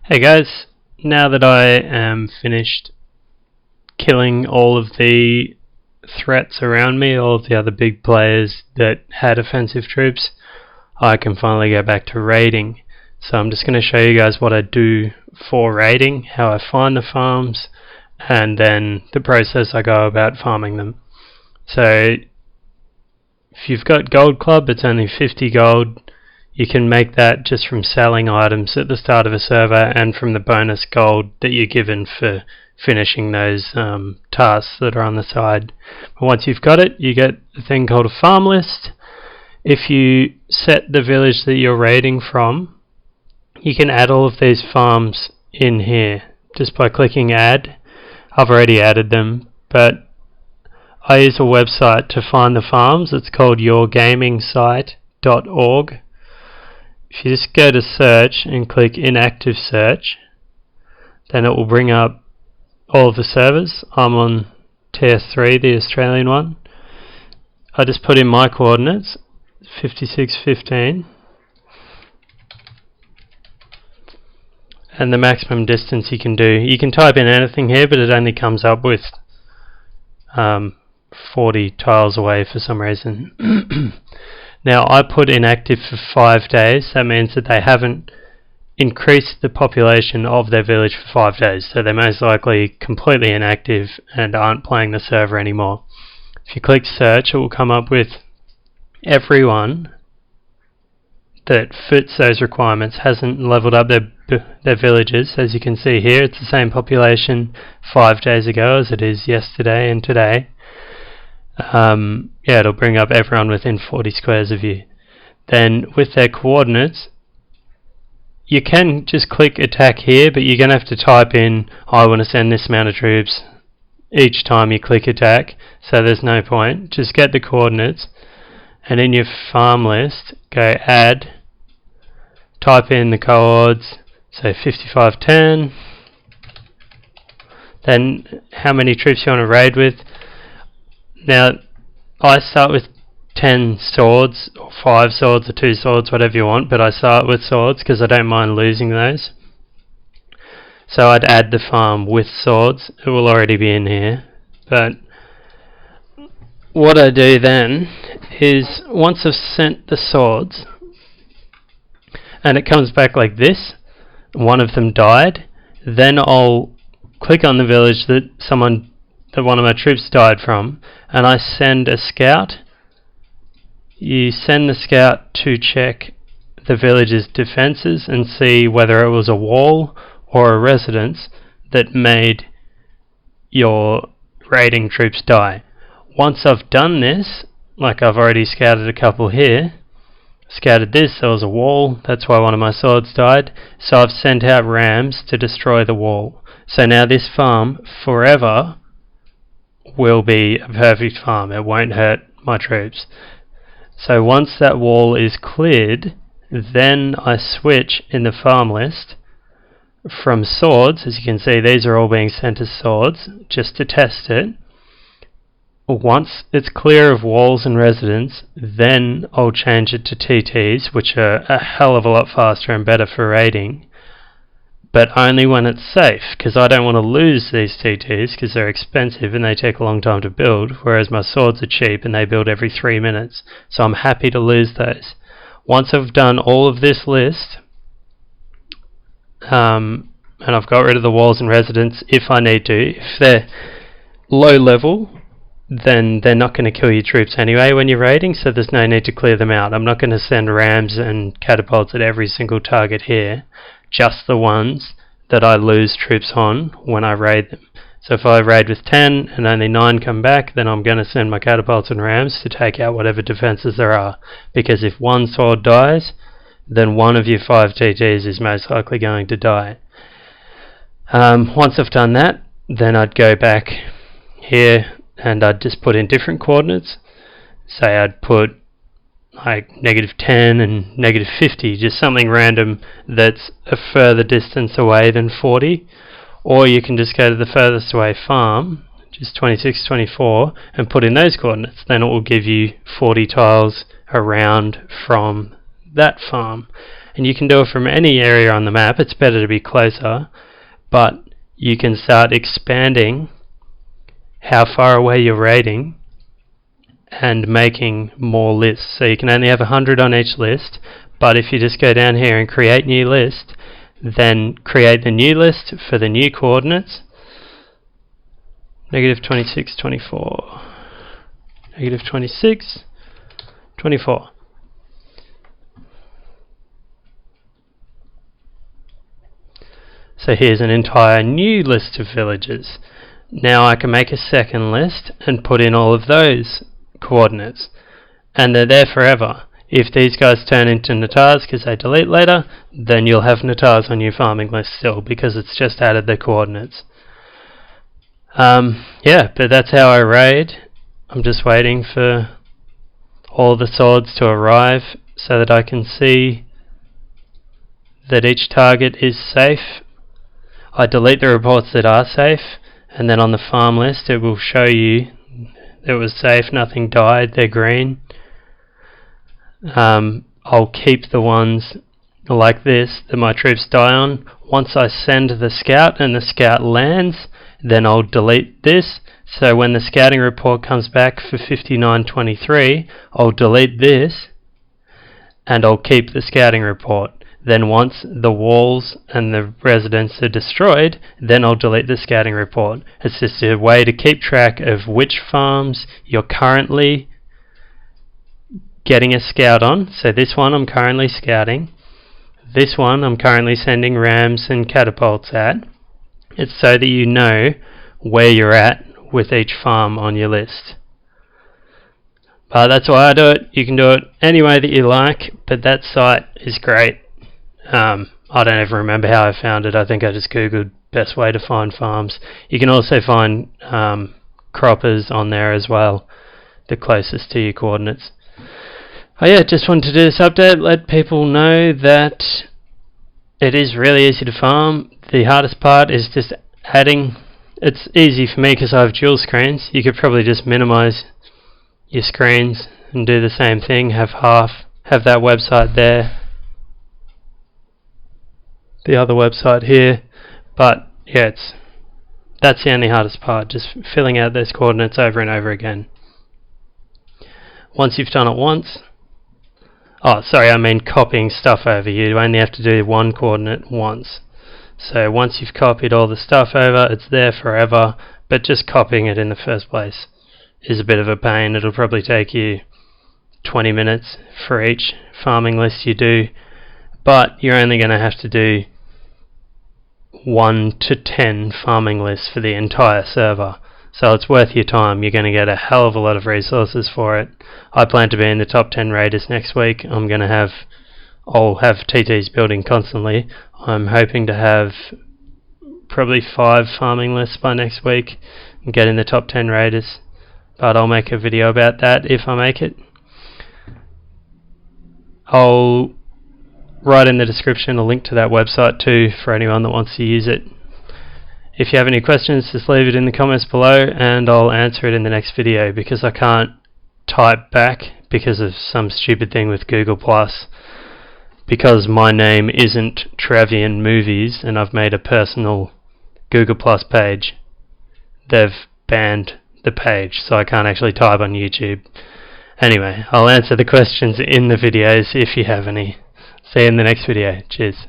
Hey guys, now that I am finished killing all of the threats around me, all of the other big players that had offensive troops, I can finally go back to raiding. So I'm just going to show you guys what I do for raiding, how I find the farms, and then the process I go about farming them. So if you've got Gold Club, it's only 50 gold. You can make that just from selling items at the start of a server and from the bonus gold that you're given for finishing those tasks that are on the side. But once you've got it, you get a thing called a farm list. If you set the village that you're raiding from, you can add all of these farms in here just by clicking add. I've already added them, but I use a website to find the farms. It's called yourgamingsite.org. If you just go to search and click inactive search, then it will bring up all of the servers. I'm on TS3, the Australian one. I just put in my coordinates, 5615, and the maximum distance you can do. You can type in anything here, but it only comes up with 40 tiles away for some reason. Now I put inactive for 5 days. That means that they haven't increased the population of their village for 5 days. So they're most likely completely inactive and aren't playing the server anymore. If you click search, it will come up with everyone that fits those requirements hasn't leveled up their villages. As you can see here, it's the same population 5 days ago as it is yesterday and today. It'll bring up everyone within 40 squares of you. Then with their coordinates, you can just click attack here, but you're going to have to type in, I want to send this amount of troops each time you click attack, so there's no point. Just get the coordinates, and in your farm list, go add, type in the coords, so 5510, then how many troops you want to raid with. Now, I start with 10 swords, or 5 swords, or 2 swords, whatever you want, but I start with swords because I don't mind losing those. So I'd add the farm with swords. It will already be in here. But what I do then is, once I've sent the swords, and it comes back like this, one of them died, then I'll click on the village that one of my troops died from, and I send a scout. You send the scout to check the village's defences and see whether it was a wall or a residence that made your raiding troops die. Once I've done this, like I've already scouted a couple here, scouted this, there was a wall, that's why one of my swords died, so I've sent out rams to destroy the wall. So now this farm forever will be a perfect farm. It won't hurt my troops. So once that wall is cleared, then I switch in the farm list from swords. As you can see, these are all being sent as swords just to test it. Once it's clear of walls and residents, then I'll change it to TTs, which are a hell of a lot faster and better for raiding, but only when it's safe, because I don't want to lose these TTs because they're expensive and they take a long time to build, whereas my swords are cheap and they build every 3 minutes, so I'm happy to lose those. Once I've done all of this list, and I've got rid of the walls and residents if I need to, if they're low level, then they're not going to kill your troops anyway when you're raiding, so there's no need to clear them out. I'm not going to send rams and catapults at every single target here, just the ones that I lose troops on when I raid them. So if I raid with 10 and only 9 come back, then I'm going to send my catapults and rams to take out whatever defences there are, because if one sword dies, then one of your 5 TTs is most likely going to die. Once I've done that, then I'd go back here and I'd just put in different coordinates. Say I'd put like -10 and -50, just something random that's a further distance away than 40. Or you can just go to the furthest away farm, just 26, 24, and put in those coordinates. Then it will give you 40 tiles around from that farm. And you can do it from any area on the map. It's better to be closer, but you can start expanding how far away you're raiding and making more lists. So you can only have 100 on each list, but if you just go down here and create new list, then create the new list for the new coordinates, -26, 24, -26, 24. So here's an entire new list of villages. Now I can make a second list and put in all of those coordinates, and they're there forever. If these guys turn into Natars because they delete later, then you'll have Natars on your farming list still, because it's just added the coordinates. Yeah, but that's how I raid. I'm just waiting for all the swords to arrive so that I can see that each target is safe. I delete the reports that are safe, and then on the farm list it will show you it was safe, nothing died, they're green. I'll keep the ones like this that my troops die on. Once I send the scout and the scout lands, then I'll delete this. So when the scouting report comes back for 5923, I'll delete this and I'll keep the scouting report. Then once the walls and the residents are destroyed, then I'll delete the scouting report. It's just a way to keep track of which farms you're currently getting a scout on. So this one I'm currently scouting. This one I'm currently sending rams and catapults at. It's so that you know where you're at with each farm on your list. But that's why I do it. You can do it any way that you like, but that site is great. I don't ever remember how I found it. I think I just googled best way to find farms. You can also find croppers on there as well, the closest to your coordinates. Oh yeah, just wanted to do this update, let people know that it is really easy to farm. The hardest part is just adding. It's easy for me because I have dual screens. You could probably just minimize your screens and do the same thing, have that website there, the other website here. But yeah, that's the only hardest part, just filling out those coordinates over and over again. Once you've done it once, copying stuff over, you only have to do one coordinate once. So once you've copied all the stuff over, it's there forever, but just copying it in the first place is a bit of a pain. It'll probably take you 20 minutes for each farming list you do, but you're only going to have to do 1 to 10 farming lists for the entire server. So it's worth your time. You're going to get a hell of a lot of resources for it. I plan to be in the top 10 raiders next week. I'll have TTs building constantly. I'm hoping to have probably 5 farming lists by next week and get in the top 10 raiders. But I'll make a video about that if I make it. I'll write in the description a link to that website too for anyone that wants to use it. If you have any questions, just leave it in the comments below and I'll answer it in the next video, because I can't type back because of some stupid thing with Google+. Because my name isn't Travian Movies and I've made a personal Google+ page, they've banned the page, so I can't actually type on YouTube. Anyway, I'll answer the questions in the videos if you have any. See you in the next video. Cheers.